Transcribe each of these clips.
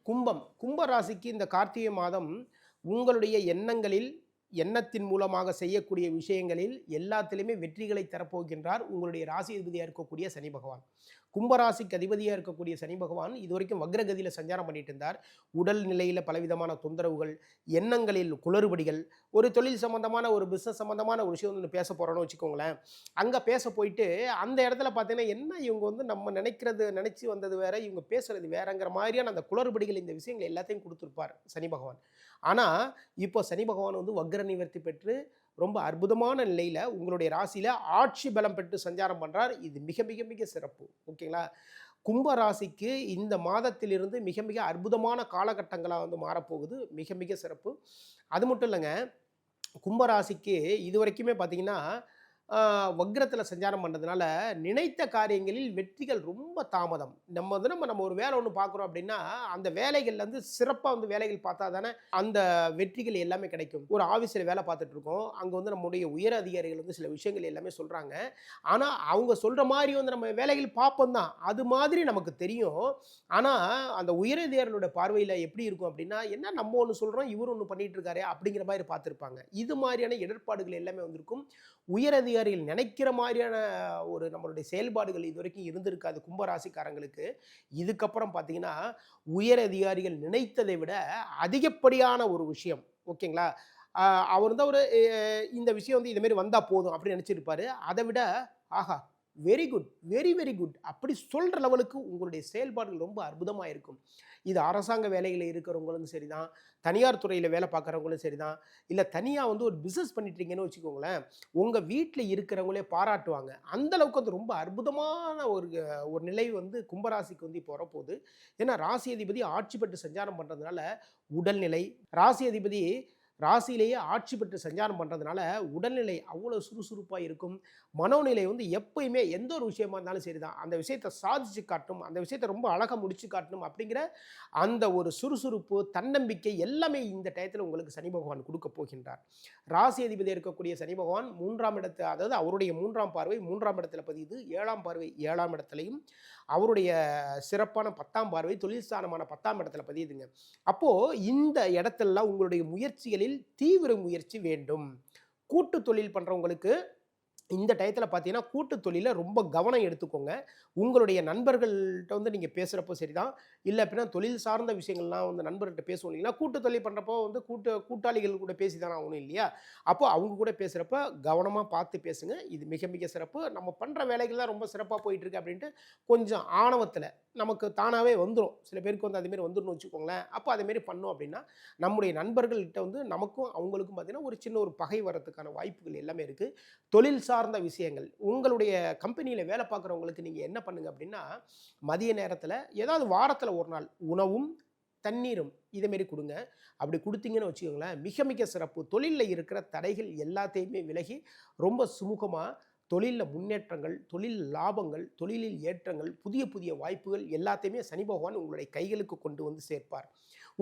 கும்ப ராசிக்கு இந்த கார்த்திகை மாதம் உங்களுடைய எண்ணத்தின் மூலமாக செய்யக்கூடிய விஷயங்களில் எல்லாத்திலுமே வெற்றிகளை தரப்போகின்றார் உங்களுடைய ராசி அதிபதியாக இருக்கக்கூடிய சனி பகவான். கும்பராசிக்கு அதிபதியாக இருக்கக்கூடிய சனி பகவான் இதுவரைக்கும் வக்ரகதியில் சஞ்சாரம் பண்ணிட்டு இருந்தார். உடல் நிலையில் பலவிதமான தொந்தரவுகள், எண்ணங்களில் குளறுபடிகள், ஒரு தொழில் சம்பந்தமான ஒரு பிஸ்னஸ் சம்பந்தமான ஒரு விஷயம் வந்து பேச போகிறோன்னு வச்சுக்கோங்களேன். அங்கே பேச போயிட்டு அந்த இடத்துல பார்த்தீங்கன்னா என்ன இவங்க வந்து நம்ம நினச்சி வந்தது வேற, இவங்க பேசுறது வேறங்கிற மாதிரியான அந்த குளறுபடிகள், இந்த விஷயங்கள் எல்லாத்தையும் கொடுத்துருப்பார் சனி பகவான். ஆனால் இப்போ சனி பகவான் வந்து வக்ர நிவர்த்தி பெற்று ரொம்ப அற்புதமான நிலையில் உங்களுடைய ராசியில் ஆட்சி பலம் பெற்று சஞ்சாரம் பண்ணுறார். இது மிக மிக மிக சிறப்பு. ஓகேங்களா? கும்ப ராசிக்கு இந்த மாதத்திலிருந்து மிக மிக அற்புதமான காலகட்டங்களாக வந்து மாறப்போகுது. மிக மிக சிறப்பு. அது மட்டும் இல்லைங்க, கும்பராசிக்கு இது வரைக்குமே பார்த்தீங்கன்னா வக்ரத்தில் சஞ்சாரம் பண்ணுறதுனால நினைத்த காரியங்களில் வெற்றிகள் ரொம்ப தாமதம். நம்ம ஒரு வேலை ஒன்று பார்க்குறோம் அப்படின்னா அந்த வேலைகள்ல வந்து சிறப்பாக வந்து வேலைகள் பார்த்தா தானே அந்த வெற்றிகள் எல்லாமே கிடைக்கும். ஒரு ஆஃபீஸில் வேலை பார்த்துட்டு இருக்கோம், அங்கே வந்து நம்முடைய உயர் அதிகாரிகள் வந்து சில விஷயங்கள் எல்லாமே சொல்கிறாங்க. ஆனால் அவங்க சொல்கிற மாதிரி வந்து நம்ம வேலைகள் பார்ப்போம் தான், அது மாதிரி நமக்கு தெரியும். ஆனால் அந்த உயர் அதிகாரிகளோட பார்வையில் எப்படி இருக்கும் அப்படின்னா, என்ன நம்ம ஒன்று சொல்கிறோம் இவர் ஒன்று பண்ணிட்டு இருக்காரு அப்படிங்கிற மாதிரி பார்த்துருப்பாங்க. இது மாதிரியான இடர்பாடுகள் எல்லாமே வந்திருக்கும். உயர் அதிகாரிகள் நினைக்கிற மாதிரியான ஒரு நம்மளுடைய செயல்பாடுகள் இது வரைக்கும் இருந்திருக்காது கும்பராசிக்காரங்களுக்கு. இதுக்கப்புறம் பார்த்தீங்கன்னா உயர் அதிகாரிகள் நினைத்ததை விட அதிகப்படியான ஒரு விஷயம். ஓகேங்களா? அவர் வந்து ஒரு இந்த விஷயம் வந்து இதுமாரி வந்தால் போதும் அப்படின்னு நினச்சிருப்பாரு. அதை விட ஆஹா, very good, very very good அப்படி சொல்கிற லெவலுக்கு உங்களுடைய செயல்பாடுகள் ரொம்ப அற்புதமாக இருக்கும். இது அரசாங்க வேலைகளில் இருக்கிறவங்களும் சரி தான், தனியார் துறையில் வேலை பார்க்குறவங்களும் சரி தான், இல்லை தனியாக வந்து ஒரு பிஸ்னஸ் பண்ணிட்டீங்கன்னு வச்சுக்கோங்களேன், உங்கள் வீட்டில் இருக்கிறவங்களே பாராட்டுவாங்க. அந்தளவுக்கு வந்து ரொம்ப அற்புதமான ஒரு நிலை வந்து கும்பராசிக்கு வந்து இப்போ வரப்போகுது. ஏன்னா ராசி அதிபதி ஆட்சி பெற்று சஞ்சாரம் பண்ணுறதுனால உடல்நிலை, ராசி அதிபதி ராசியிலேயே ஆட்சி பெற்று சஞ்சாரம் பண்ணுறதுனால உடல்நிலை அவ்வளோ சுறுசுறுப்பாக இருக்கும். மனோநிலை வந்து எப்பயுமே எந்த ஒரு விஷயமா இருந்தாலும் சரி தான், அந்த விஷயத்தை சாதிச்சு காட்டணும், அந்த விஷயத்தை ரொம்ப அழகாக முடிச்சு காட்டணும் அப்படிங்கிற அந்த ஒரு சுறுசுறுப்பு, தன்னம்பிக்கை எல்லாமே இந்த டயத்தில் உங்களுக்கு சனி பகவான் கொடுக்க போகின்றார். ராசி அதிபதி இருக்கக்கூடிய சனி பகவான் 3ஆம் இடத்து, அதாவது அவருடைய 3ஆம் பார்வை 3ஆம் இடத்துல பதியுது, 7ஆம் பார்வை 7ஆம் இடத்துலையும், அவருடைய சிறப்பான 10ஆம் பார்வை தொழில் ஸ்தானமான 10ஆம் இடத்துல பதியுதுங்க. அப்போது இந்த இடத்துலலாம் உங்களுடைய முயற்சிகளில் தீவிர முயற்சி வேண்டும். கூட்டு தொழில் பண்ணுறவங்களுக்கு இந்த டயத்தில் பார்த்தீங்கன்னா கூட்டு தொழிலில் ரொம்ப கவனம் எடுத்துக்கோங்க. உங்களுடைய நண்பர்கள்ட்ட வந்து நீங்கள் பேசுகிறப்போ சரி தான், இல்லை அப்படின்னா தொழில் சார்ந்த விஷயங்கள்லாம் வந்து நண்பர்கிட்ட பேசுவோம் இல்லைங்களா, கூட்டு தொழில் பண்ணுறப்போ வந்து கூட்டாளிகள் கூட பேசி தானே ஆகணும் இல்லையா? அப்போ அவங்க கூட பேசுகிறப்ப கவனமாக பார்த்து பேசுங்க. இது மிக மிக சிறப்பு. நம்ம பண்ணுற வேலைகள் தான் ரொம்ப சிறப்பாக போயிட்டுருக்கு அப்படின்ட்டு கொஞ்சம் ஆணவத்தில் நமக்கு தானாகவே வந்துடும். சில பேருக்கு வந்து அதுமாரி வந்துடணும்னு வச்சுக்கோங்களேன். அப்போ அதேமாரி பண்ணோம் அப்படின்னா நம்முடைய நண்பர்கள்கிட்ட வந்து நமக்கும் அவங்களுக்கும் பார்த்தீங்கன்னா ஒரு சின்ன ஒரு பகை வரத்துக்கான வாய்ப்புகள் எல்லாமே இருக்குது. தொழில் சார்ந்த விஷயங்கள், உங்களுடைய கம்பெனியில் வேலை பார்க்குறவங்களுக்கு நீங்கள் என்ன பண்ணுங்க அப்படின்னா, மதிய நேரத்தில் ஏதாவது வாரத்தில் ஒரு நாள் உணவும் தண்ணீரும் இதேமாரி கொடுங்க. அப்படி கொடுத்தீங்கன்னு வச்சுக்கோங்களேன், மிக மிக சிறப்பு. தொழிலில் இருக்கிற தடைகள் எல்லாத்தையுமே விலகி ரொம்ப சுமூகமாக தொழிலில் முன்னேற்றங்கள், தொழில் லாபங்கள், தொழிலில் ஏற்றங்கள், புதிய புதிய வாய்ப்புகள் எல்லாத்தையுமே சனி பகவான் உங்களுடைய கைகளுக்கு கொண்டு வந்து சேர்ப்பார்.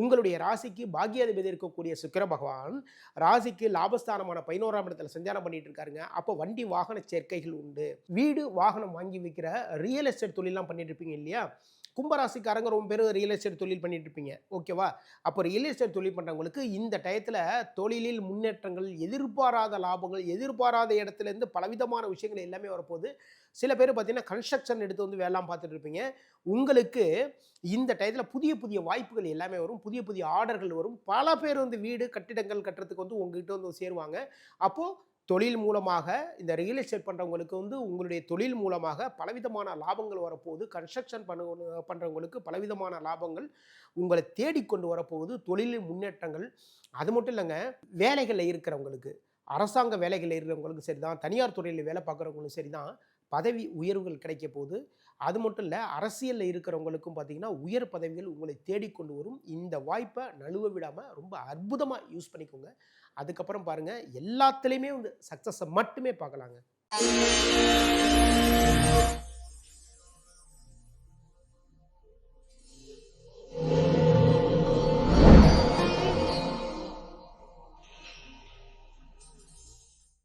உங்களுடைய ராசிக்கு பாக்கியாதிபதி இருக்கக்கூடிய சுக்கிர பகவான் ராசிக்கு லாபஸ்தானமான 11ஆம் இடத்துல சஞ்சாரம் பண்ணிட்டு இருக்காருங்க. அப்போ வண்டி வாகன சேர்க்கைகள் உண்டு. வீடு வாகனம் வாங்கி விற்கிற ரியல் எஸ்டேட் தொழிலாம் பண்ணிட்டு இருப்பீங்க இல்லையா? கும்பராசிக்காரங்க ரொம்ப பேர் ரியல் எஸ்டேட் தொழில் பண்ணிட்டு இருப்பீங்க. ஓகேவா? அப்போ ரியல் எஸ்டேட் தொழில் பண்ணுறவங்களுக்கு இந்த டயத்தில் தொழிலில் முன்னேற்றங்கள், எதிர்பாராத லாபங்கள், எதிர்பாராத இடத்துலேருந்து பலவிதமான விஷயங்கள் எல்லாமே வரப்போகுது. சில பேர் பார்த்தீங்கன்னா கன்ஸ்ட்ரக்ஷன் எடுத்து வந்து வேலைலாம் பார்த்துட்டு இருப்பீங்க. உங்களுக்கு இந்த டயத்தில் புதிய புதிய வாய்ப்புகள் எல்லாமே வரும். புதிய புதிய ஆர்டர்கள் வரும். பல பேர் வந்து வீடு கட்டிடங்கள் கட்டுறதுக்கு வந்து உங்ககிட்ட வந்து சேருவாங்க. அப்போது தொழில் மூலமாக இந்த ரியல் எஸ்டேட் பண்ணுறவங்களுக்கு வந்து உங்களுடைய தொழில் மூலமாக பலவிதமான லாபங்கள் வரப்போகுது. கன்ஸ்ட்ரக்ஷன் பண்ணுறவங்களுக்கு பலவிதமான லாபங்கள் உங்களை தேடிக்கொண்டு வரப்போகுது. தொழிலில் முன்னேற்றங்கள். அது மட்டும் இல்லைங்க, வேலைகளில் இருக்கிறவங்களுக்கு, அரசாங்க வேலைகளில் இருக்கிறவங்களுக்கும் சரி தான், தனியார் துறையில் வேலை பார்க்குறவங்களுக்கும் சரி தான், பதவி உயர்வுகள் கிடைக்க போகுது. அது மட்டும் இல்லை, அரசியலில் இருக்கிறவங்களுக்கும் பார்த்தீங்கன்னா உயர் பதவிகள் உங்களை தேடிக்கொண்டு வரும். இந்த வாய்ப்பை நழுவ விடாமல் ரொம்ப அற்புதமாக யூஸ் பண்ணிக்கோங்க. அதுக்கப்புறம் பாருங்கள், எல்லாத்துலேயுமே வந்து சக்ஸஸை மட்டுமே பார்க்கலாங்க.